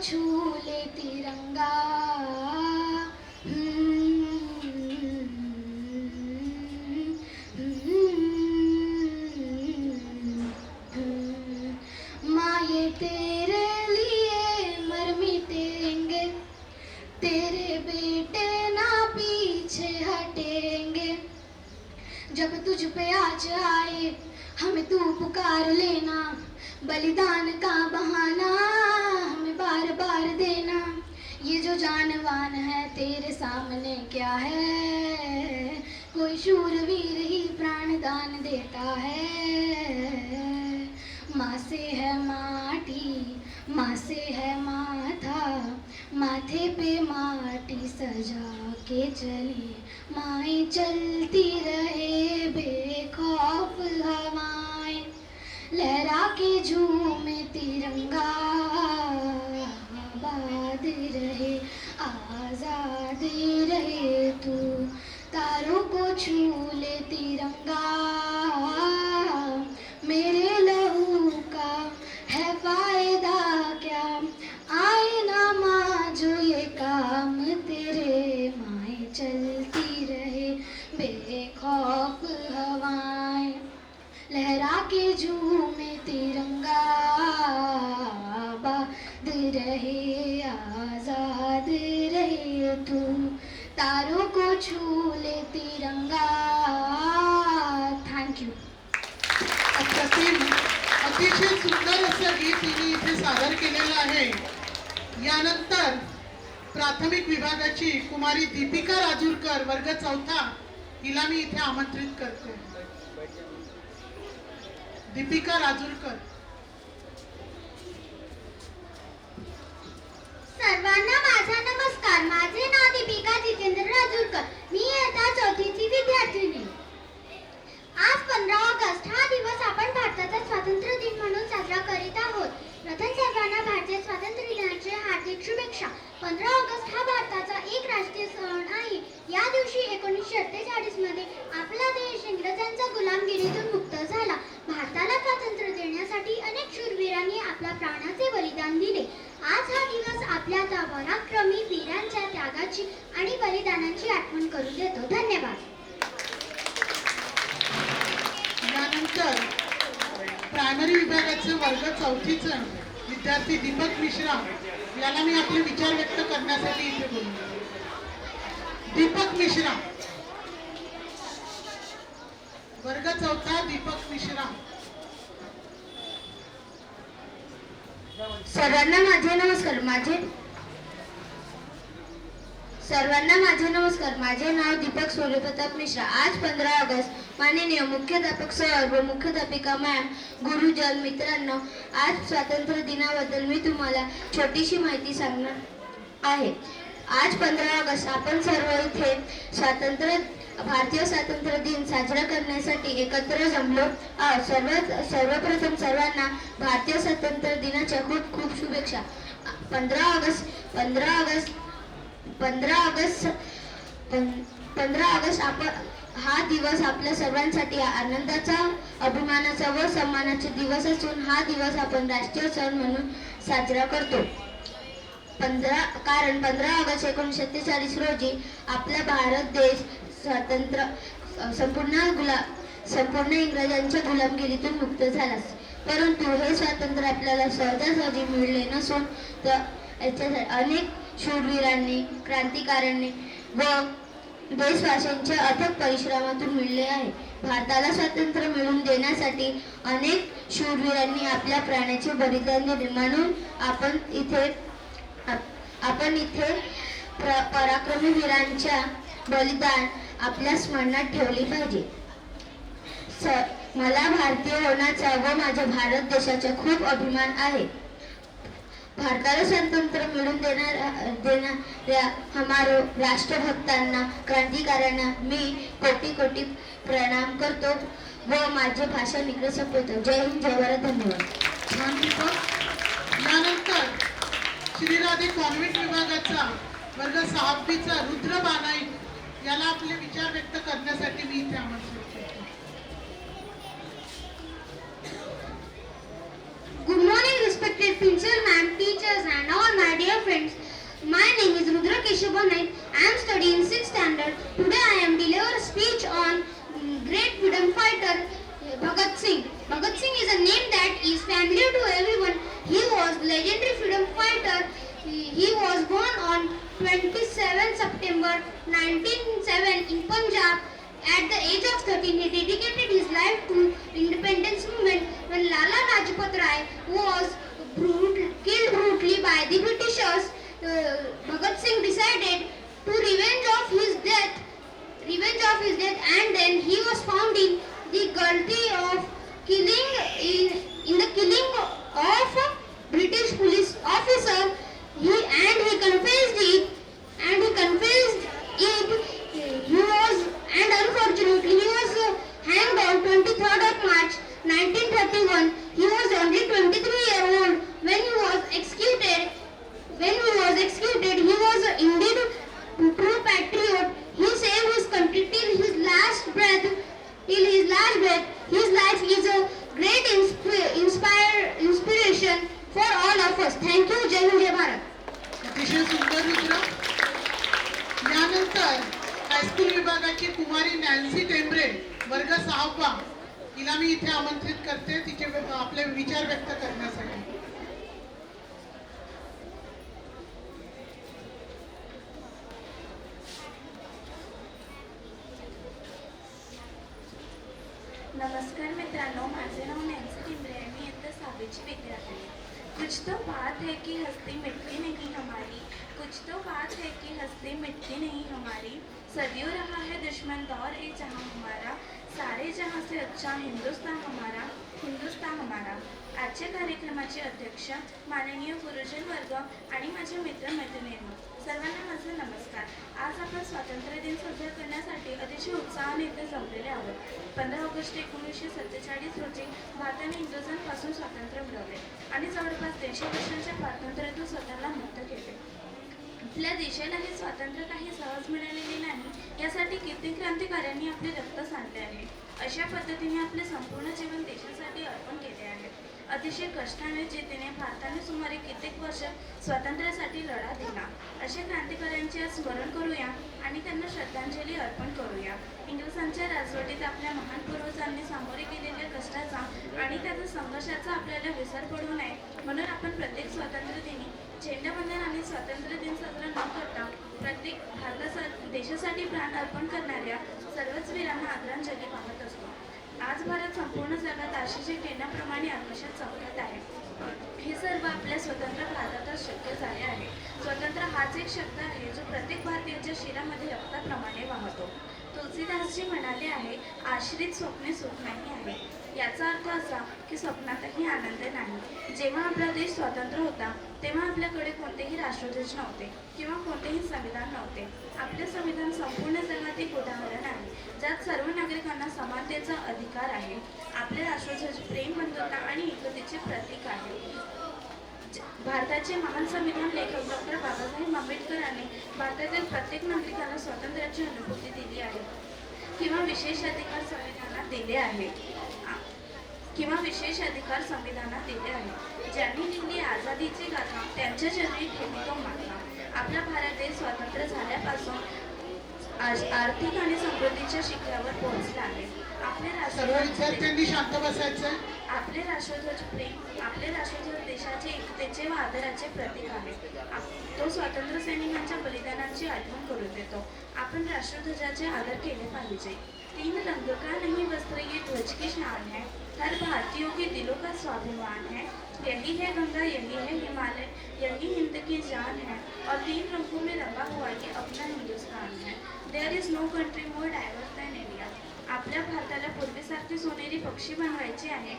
छू ले तिरंगा। माँ ये तेरे लिए मर मिटेंगे, तेरे बेटे ना पीछे हटेंगे। जब तुझ पे आज आए हमें तू पुकार लेना, बलिदान का बहाना हमें बार बार देना। ये जो जानवान है तेरे सामने क्या है, कोई शूरवीर ही प्राणदान देता है। माँ से है माटी, माँ से है माथा, माथे पे माटी सजा के चले। माएँ चलती रहे बेखौफ हवाएं, लहरा के झूमे तिरंगा। आबाद रहे आजाद रहे तू, तारों को छू ले तिरंगा। मेरे लहू का है फायदा क्या, आए ना माँ जो ये काम तेरे। माएँ चलती रहे बेखौफ हवाएं, लहरा के झूमे तिरंगा। आबाद रहे आजाद रहे तू, तारों को छू ले तिरंगा। Thank you. अप्रतिम, अतिशय सुंदर असं गीत तिने इथे सादर केलेलं आहे. यानंतर प्राथमिक विभागाची कुमारी दीपिका राजूरकर वर्ग 4 हिला मी इथे आमंत्रित करते. दीपिका राजूरकर. सर्वांना माझा नमस्कार. माझे नाव दीपिका जितेंद्र राजूरकर. मी इयत्ता 4ची विद्यार्थिनी. आज 15 ऑगस्ट हा दिवस आपण भारताचा स्वातंत्र्य दिन म्हणून साजरा करीत आहोत. प्रथम सर्वांना भारतीय स्वातंत्र्य दिनाच्या हार्दिक शुभेच्छा. 15 ऑगस्ट हा भारताचा एक राष्ट्रीय सण आहे. या दिवशी 1948 मध्ये आपला देश इंग्रजांच्या गुलामगिरीतून मुक्त झाला. भारताला स्वातंत्र्य देण्यासाठी अनेक शूरवीरांनी आपल्या प्राणाचे बलिदान दिले. आज हा दिवस आपल्या त्या पराक्रमी वीरांच्या त्यागाची आणि बलिदानाची आठवण करून देतो. धन्यवाद. यानंतर प्रायमरी विभागाचे वर्ग 4चे विद्यार्थी दीपक मिश्रा याला मी आपले विचार व्यक्त करण्यासाठी इथे बोलतो. दीपक मिश्रा. वर्ग 4 दीपक मिश्रा. सर्वांना माझे नमस्कार. माझे नाव दीपक सूर्यप्रताप मिश्रा. आज 15 ऑगस्ट. माननीय मुख्याध्यापक सर व मुख्याध्यापिका मॅम, गुरुजन, मित्रांनो, आज स्वातंत्र्य दिनाबद्दल मी तुम्हाला छोटीशी माहिती सांगणार आहे. आज 15 ऑगस्ट आपण सर्व इथे भारतीय स्वातंत्र्य दिन साजरा करण्यासाठी एकत्र जमलो आहोत. सर्वप्रथम सर्वांना भारतीय स्वातंत्र्य दिनाच्या खूप खूप शुभेच्छा. 15 ऑगस्ट हा दिवस आपल्या सर्वांसाठी आनंदाचा, अभिमानाचा व सन्मानाचा दिवस असून हा दिवस आपण राष्ट्रीय सण म्हणून साजरा करतो. 15 ऑगस्ट 1947 रोजी आपला भारत देश स्वतंत्र संपूर्ण इंग्रजांच्या गुलामगिरीतून मुक्त झाला. परंतु हे स्वातंत्र्य आपल्याला सहजासहजी मिळले नसून याच्यासाठी अनेक शूरवीरांनी, क्रांतिकारकांनी व देशवासीयांच्या अथक परिश्रमातून मिळले आहे. भारताला स्वातंत्र्य मिळवून देण्यासाठी अनेक शूरवीरांनी आपल्या प्राणाचे बलिदान दिले. म्हणून आपण इथे पराक्रमी वीरांच्या बलिदान आपल्या स्मरणात ठेवले पाहिजे. मला भारतीय होण्याचा व माझ्या भारत देशाचा खूप अभिमान आहे. भारताला स्वातंत्र्य मिळवून देणाऱ्या हमारो राष्ट्रभक्तांना, क्रांतिकारकांना मी कोटी कोटी प्रणाम करतो व माझे भाषण इकडे संपवतो. जय हिंद, जय भारत. धन्यवाद. यानंतर श्रीराधे कॉन्व्हेंट विभागाचा वर्ग 6चा रुद्र बानाई याला आपले विचार व्यक्त करण्यासाठी मी इथे आमंत्रित करतो. Good morning, respected principal ma'am, teachers and all my Rishabha Naik. I am studying 6th standard. Today I am deliver a speech on great freedom fighter Bhagat Singh. Bhagat Singh is a name that is familiar to everyone. He was legendary freedom fighter. He was born on 27 September 1907 in Punjab. At the age of 13, he dedicated his life to independence movement. When Lala Lajpat Rai was killed brutally by the Britishers, Bhagat Singh decided to revenge of his death, and then he was found in the guilty of in the killing of British police officer. He confessed it, and unfortunately he was hanged on 23rd of March 1931. He was only 23-year old when he was executed. He was indeed a true patriot. He saved his country till his last breath. His life is a great inspiration for all of us. Thank you. Jai Hind, Jai Bharat. अतिशय सुंदर मित्र. यानंतर high school विभागाची कुमारी Nancy Tembare वर्ग 6वा हिला मी इथे आमंत्रित करते तिचे आपले विचार व्यक्त करण्यासाठी. नमस्कार मित्रांनो, माझे नाव नॅन्सी टिंबरे आहे. मी इयत्ता 6वीची विद्यार्थी आहे. कुछ तो बात है कि हस्ती मिटती नहीं हमारी, कुछ तो बात है कि हस्ती मिटती नहीं हमारी. सदियों रहा है दुश्मन दौर ए जहां हमारा, सारे जहां से अच्छा हिंदुस्तान हमारा. आजच्या कार्यक्रमाचे अध्यक्ष माननीय गुरुजन वर्ग आणि माझे मित्रमैत्रिणींनो, सर्वांना माझा नमस्कार. आज आपण स्वातंत्र्य दिन साजरा करण्यासाठी अतिशय उत्साहाने इथे जमलेले आहोत. 15 ऑगस्ट 1947 रोजी भारताने इंग्रजांपासून स्वातंत्र्य मिळवले आणि जवळपास 150 वर्षांच्या स्वातंत्र्यातून स्वतःला मुक्त केले. आपल्या देशाला हे स्वातंत्र्य काही सहज मिळालेले नाही, यासाठी कित्येक क्रांतिकारकांनी आपले रक्त सांडले आहे. अशा पद्धतीने आपले संपूर्ण जीवन देशासाठी अर्पण केले आहे. अतिशय कष्टाने जिद्दीने भारताने सुमारे कित्येक वर्ष स्वातंत्र्यासाठी लढा दिला. अशा क्रांतिकारकांचे आज स्मरण करूया आणि त्यांना श्रद्धांजली अर्पण करूया. इंग्रजांच्या राजवटीत आपल्या महान पूर्वजांनी सामोरे गेलेल्या कष्टाचा आणि त्याचा संघर्षाचा आपल्याला विसर पडू नये म्हणून आपण प्रत्येक स्वातंत्र्य दिनी झेंडावंदन आणि स्वातंत्र्य दिन साजरा न करता प्रत्येक देशासाठी प्राण अर्पण करणाऱ्या सर्वच वीरांना आदरांजली वाहत असतो. आज भारत संपूर्ण जगात आशिषे किरणाप्रमाणे आकाशात चमकत आहे. हे सर्व आपल्या स्वतंत्र भारतातच शक्य झाले आहे. स्वतंत्र हाच एक शब्द आहे जो प्रत्येक भारतीयाच्या शिरामध्ये रक्ताप्रमाणे वाहतो. तुलसीदासजी म्हणाले आहे, आश्रित स्वप्ने सुख नाही आहे. याचा अर्थ असा की स्वप्नातही आनंद नाही. जेव्हा आपला देश स्वतंत्र होता तेव्हा आपल्याकडे कोणतेही राष्ट्रध्वज नव्हते किंवा कोणतेही संविधान नव्हते. आपले संविधान संपूर्ण जगात एक उदाहरण आहे ज्यात सर्व नागरिकांना समानतेचा अधिकार आहे. आपले राष्ट्रध्वज प्रेम, बंधुता आणि एकतेचे प्रतीक आहे. भारताचे महान संविधान लेखक डॉक्टर बाबासाहेब आंबेडकरांनी भारतातील प्रत्येक नागरिकाला स्वातंत्र्याची अनुभूती दिली आहे किंवा विशेष अधिकार संविधानात दिले आहे. ज्यांनी लिहिली आझादीची गाथा त्यांच्या जन्मी ठेवी तो माथा. आपला भारत देश स्वतंत्र झाल्यापासून आज आर्थिक आणि समृद्धीच्या शिखरावर पोहोचला आहे. सर्व विद्यार्थ्यांनी शांत बसायचं. आपले राष्ट्रध्वज प्रेम, आपले राष्ट्रध्वज देशाचे एकतेचे व आदराचे प्रतीक आहे. तो स्वातंत्र्य सैनिकांच्या बलिदानाची आठवण करून देतो. आपण राष्ट्रध्वजाचे आदर केले पाहिजे. 3 रंग का नहीं वस्त्र ये ध्वज की शान है, हर भारतीयों के दिलों का स्वाभिमान है. यही है गंगा, यही है हिमालय, यही हिंद की जान है और 3 रंगों में रंगा हुआ ये अपना हिंदुस्तान है. There is no country more diverse than India. आपल्या भारताला पूर्वीसारखे सोनेरी पक्षी बनवायचे आहे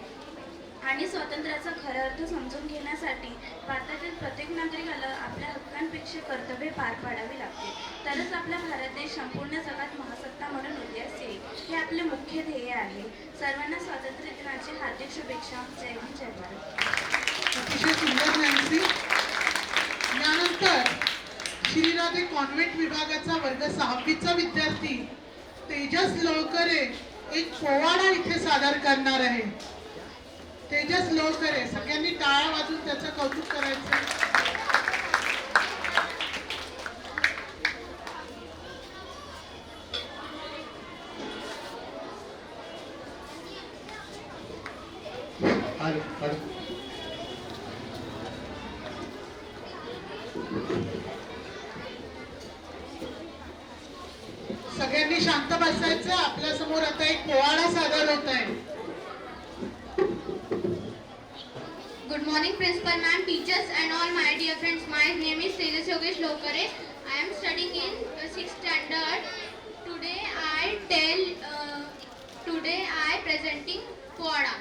आणि स्वातंत्र्याचा खरा अर्थ समजून घेण्यासाठी भारतातील प्रत्येक नागरिकाला आपल्या हक्कांपेक्षा कर्तव्ये पार पाडावी लागतील. तरच आपला भारत देश संपूर्ण जगात महासत्ता म्हणून उदयास येईल. हे आपले मुख्य ध्येय आहे. सर्वांना स्वातंत्र्य दिनाची हार्दिक शुभेच्छा. जय हिंद, जय भारत. अतिशय सुंदर नॅन्सी. यानंतर श्रीराधे कॉन्व्हेंट विभागाचा वर्ग 6वीचा विद्यार्थी तेजस लोळकरे एक पोवाडा इथे सादर करणार आहे. तेजस लोळकरे, सगळ्यांनी टाळ्या वाजून त्याचं कौतुक करायचं. काढ. सगळ्यांनी शांत बसायचं. आपल्या समोर आता एक पोवाडा सादर होत आहे. Good morning, Principal Ma'am, teachers, and all my dear friends. My name is Tejas Yogesh Lokare. I am studying in 6th standard. Today I presenting Poada.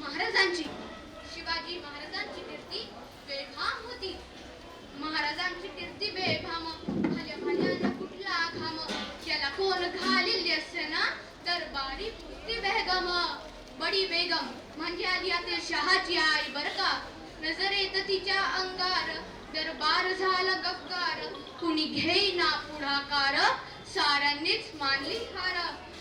महाराजांची शिवाजी महाराजांची कीर्ती बेभाम होती. महाराजांची कीर्ती बेभाम भाल्या भाल्यानं कुठला घाम त्याला कोण घालील व्यसन दरबारी पुसती बेगम. बडी बेगम म्हणजे आली आता शहाची आई बर का. नजरेत तिच्या अंगार दरबार झाला गफ्कार. कुणी घेईना पुढाकार साऱ्यांनीच मानली हार.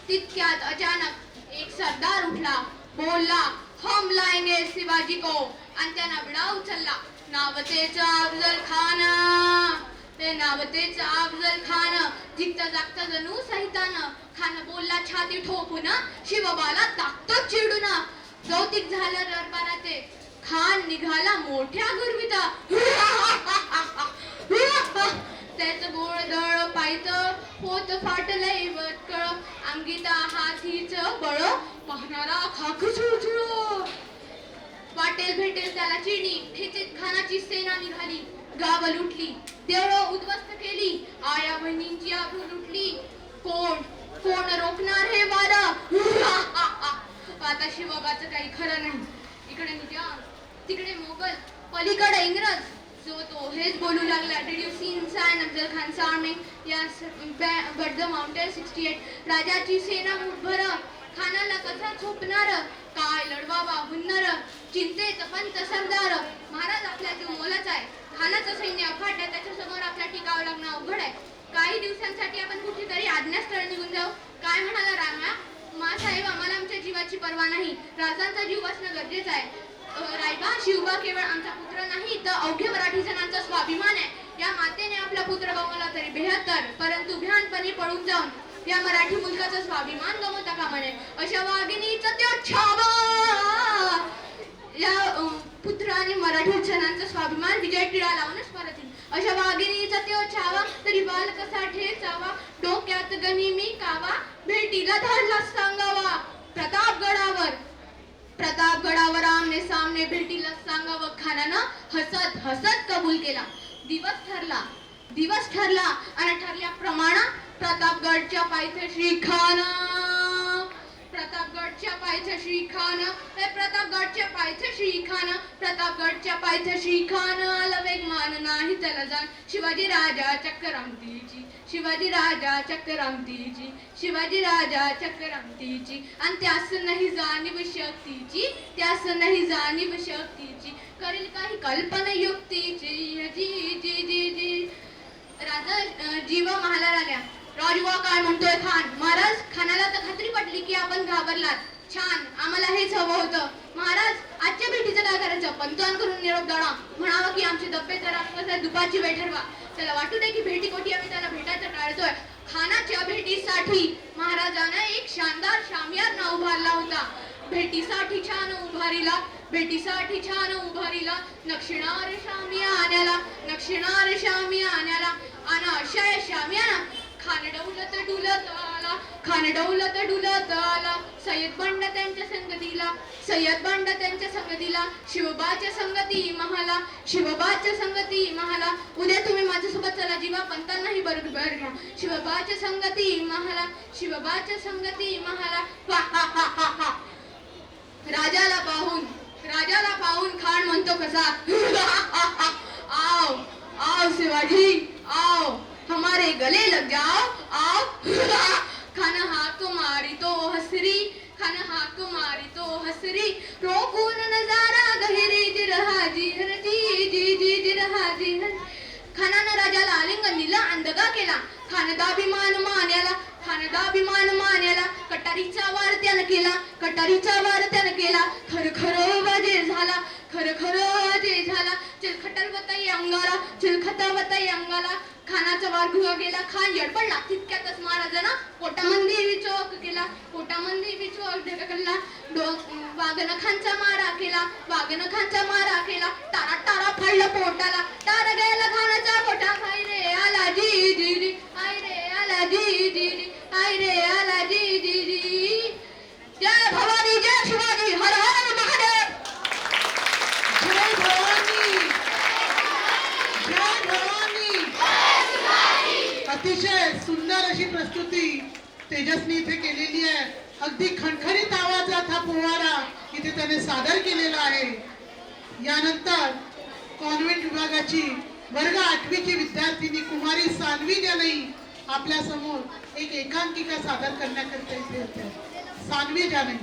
तितक्यात अचानक एक सरदार उठला बोलला हम लाएंगे शिवाजी को आणि त्यानं विडा उचलला. नावतेचा अफजल खान. ते नावतेचा अफजल खान जिकता जागता जणू सहितानं. खान बोलला छाती ठोकून शिवबाला ताकतो चिडून. कौतिक झालं दरबाराचे खान निघाला मोठ्या गुरवीत. त्याचं गोळधळ पायत होत फाटलंय वटकळ. अंगीता हातीच बळ पाहणारा खाक चुळचुळ. वाटेल भेटेल त्याला चिणी ठेचीत खानाची सेना निघाली. गाव लुटली देवळं उद्ध्वस्त केली. आया बहिणींची आबरू लुटली. कोण कोण रोखणार हे वार. आता शिवबाचं काही खरं नाही. इकडे निजाम तिकडे मोगल पलीकडे इंग्रज. जो तो हेच बोलू लागला. Did you see inside Afzal Khan's army? Yes, but the mountain 68. राजाची सेना मुठभर खानाला कसा झोपणार. काय लढवावा हुन्नर चिंतेत पंत सरदार. महाराज आपल्या जीव मोलाचा आहे. खानाचं सैन्य अफाट आहे. त्याच्या समोर आपल्या टिकावं लागणं अवघड आहे. काही दिवसांसाठी आपण कुठेतरी आज्ञास्थळ निघून जाऊ. काय म्हणाला रामा. साहेब आम्हाला आमच्या जीवाची पर्वा नाही. राजांचा जीव वाचणं गरजेचं आहे. रायबा शिवबा केवळ आमचा पुत्र नाही तर अवघे मराठी जनांचा स्वाभिमान आहे. या मातेने आपला पुत्र गमावला तरी बेहत्तर परंतु भ्यानपणे पळून जाऊन या मराठी मुलकाचा स्वाभिमान गमवता कामा नये. अशा वाघिणीचा त्यो छावा. या पुत्राने मराठी जनांचा स्वाभिमान विजय टिळा लावूनच परत येईल. अशा वाघिणीचा त्यो छावा तरी बालकसा ठेचावा. डोक्यात गनिमी कावा भेटीला धाडला सांगावा. प्रतापगडावर आमने सामने भेटीला सांगावं. खानानं हसत हसत कबूल केला. दिवस ठरला आणि ठरल्याप्रमाणे प्रतापगडच्या पायथ्याशी खान. प्रतापगडच्या पायथ्याशी खान आला वेगमान नाही त्याला जाण. शिवाजी राजा चक्रांतीची आणि त्यास नाही जाणीव शक्तीची करेल काही कल्पना युक्तीची. राजा जीवा महाला लागल्या. राजवा काय म्हणतोय खान. महाराज खानाला तर खात्री पटली की आपण घाबरलात. छान आम्हाला हेच हवं होतं. महाराज आजच्या भेटीचं काय करायचं. पंचांकडून निरोप द्यावा. म्हणावं की आमचे डब्बे जर आसपास दुपारची वेळ ठरवा. त्याला वाटू दे की भेटीकोटी आम्ही त्याला भेटायचं टाळतोय. खानाच्या भेटीसाठी महाराजानं एक शानदार शामियाना उभारला होता. भेटीसाठी छान उभारीला नक्षिणारे शामियान्याला आणि अशा या शामियाना खान डौलत डुलत आला. सय्यद बंड त्यांच्या संगतीला शिवबाच्या संगती महाला. उद्या तुम्ही माझ्यासोबत चला. जीवा पंतांनाही बरोबर घ्या. शिवबाच्या संगती महाला. राजाला पाहून खान म्हणतो कसा. आओ शिवाजी आओ हमारे गले लग जाओ आओ. खान हाक मारी तो हसरी रोकून नजारा गहिरी जिरहाजी. खानानं राजाला आलिंगन दिलं आणि दगा केला. खानदाभिमान मान्याला कटारीचा वार त्यानं केला. खरखर वाजे झाला. चिलखतावताई अंगाला खानाचा वार घुवा गेला. खान यडपडला. तितक्यातच महाराजांना पोटामंदी विचोक केला. वाघनखांचा मारा केला, वाघनखांचा मारा केला, तारा तारा फाडला पोटाला, तारा गेला घाण्याचा मोठा, हाय रे आला जी जी जी, हाय रे आला जी जी जी, हाय रे आला जी जी जी. जय भवानी, जय शिवाजी, हर हर महादेव. जय भवानी, जय भवानी. अतिशय सुंदर अशी प्रस्तुती तेजसनी इथे केलेली आहे. अगदी खणखणीत आवाजात हा पोवाडा इथे त्याने सादर केलेला आहे. यानंतर कॉन्व्हेंट विभागाची वर्ग 8वीची विद्यार्थिनी कुमारी सान्वी जानई आपल्या समोर एक एकांकिका सादर करण्याकरिता इथे होते. सान्वी जानई.